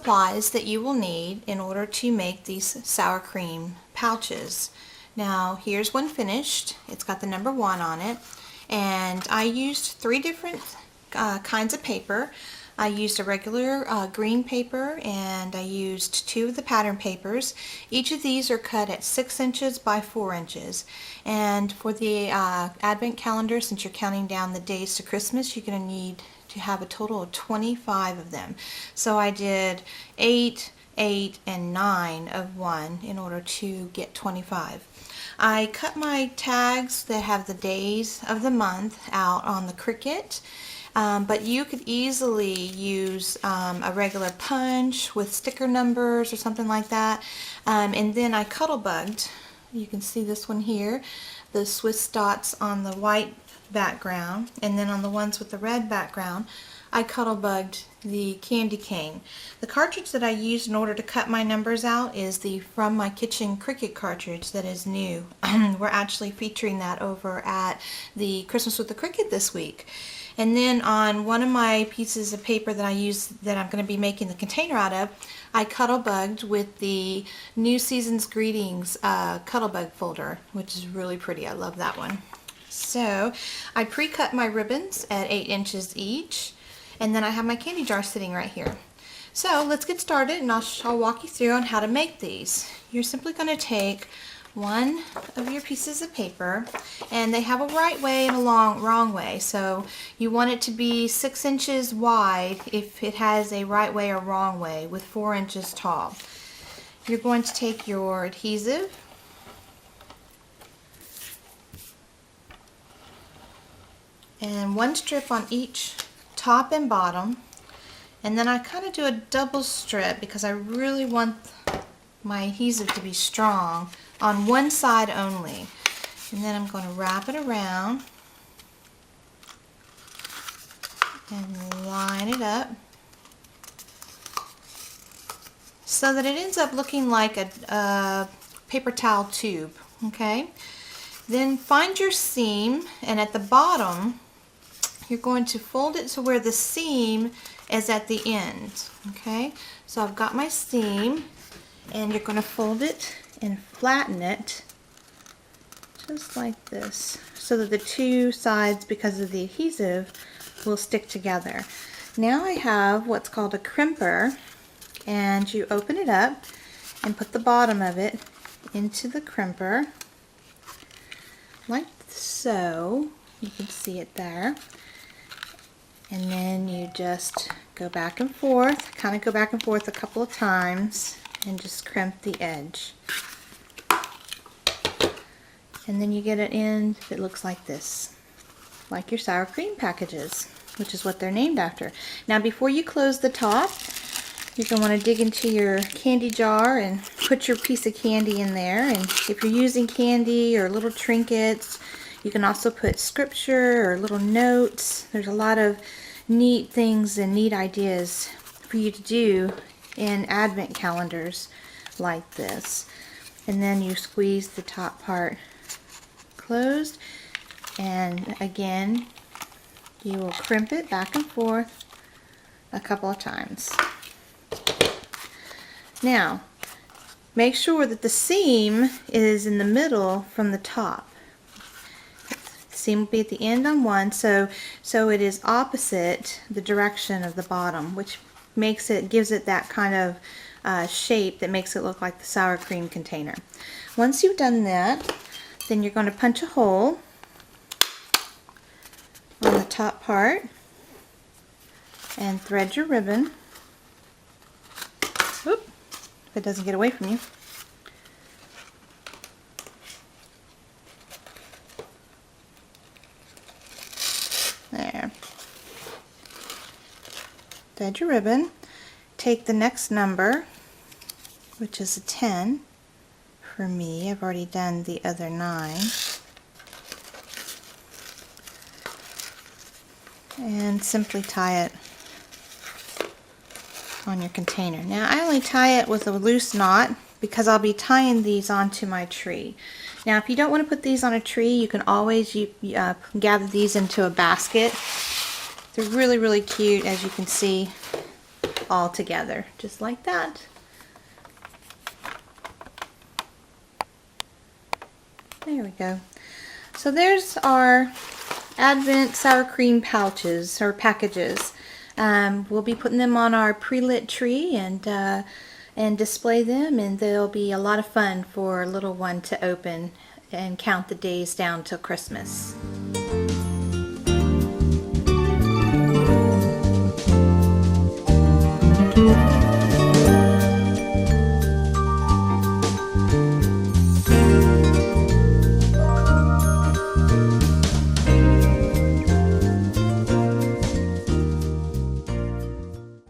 supplies that you will need in order to make these sour cream pouches. Now here's one finished. It's got the number 1 on it, and I used 3 different kinds of paper. I used a regular green paper, and I used 2 of the pattern papers. Each of these are cut at 6 inches by 4 inches. And for the advent calendar, since you're counting down the days to Christmas, you're going to need to have a total of 25 of them. So I did 8, 8, and 9 of one in order to get 25. I cut my tags that have the days of the month out on the Cricut. But you could easily use a regular punch with sticker numbers or something like that. And then I Cuttlebugged. You can see this one here, the Swiss dots on the white background, and then on the ones with the red background, I Cuttlebugged the candy cane. The cartridge that I used in order to cut my numbers out is the From My Kitchen Cricut cartridge that is new. We're actually featuring that over at the Christmas with the Cricut this week. And then on one of my pieces of paper that I use, that I'm going to be making the container out of, I Cuttlebugged with the New Season's Greetings Cuttlebug folder, which is really pretty. I love that one. So I pre-cut my ribbons at 8 inches each, and then I have my candy jar sitting right here. So let's get started, and I'll walk you through on how to make these. You're simply going to take one of your pieces of paper, and they have a right way and a wrong way. So you want it to be 6 inches wide if it has a right way or wrong way, with 4 inches tall. You're going to take your adhesive, and 1 strip on each top and bottom, and then I kind of do a double strip because I really want my adhesive to be strong on one side only. And then I'm going to wrap it around and line it up so that it ends up looking like a paper towel tube. Okay? Then find your seam, and at the bottom you're going to fold it to where the seam is at the end. Okay? So I've got my seam, and you're going to fold it and flatten it just like this so that the 2 sides, because of the adhesive, will stick together. Now I have what's called a crimper, and you open it up and put the bottom of it into the crimper like so. You can see it there. And then you just go back and forth, kind of go back and forth a couple of times, and just crimp the edge. And then you get an end that looks like this, like your sour cream packages, which is what they're named after. Now before you close the top, you're going to want to dig into your candy jar and put your piece of candy in there. And if you're using candy or little trinkets, you can also put scripture or little notes. There's a lot of neat things and neat ideas for you to do in advent calendars like this. And then you squeeze the top part closed, and again you will crimp it back and forth a couple of times. Now make sure that the seam is in the middle from the top. The seam will be at the end on one, so it is opposite the direction of the bottom, which makes it, gives it that kind of shape that makes it look like the sour cream container. Once you've done that, then you're going to punch a hole on the top part and thread your ribbon. Oop, if it doesn't get away from you. There. Thread your ribbon. Take the next number, which is a 10 for me. I've already done the other 9. And simply tie it on your container. Now I only tie it with a loose knot because I'll be tying these onto my tree. Now if you don't want to put these on a tree, you can always gather these into a basket. They're really, really cute, as you can see. all together, just like that. There we go. So there's our Advent sour cream pouches or packages. We'll be putting them on our pre-lit tree and display them, and they'll be a lot of fun for a little one to open and count the days down till Christmas.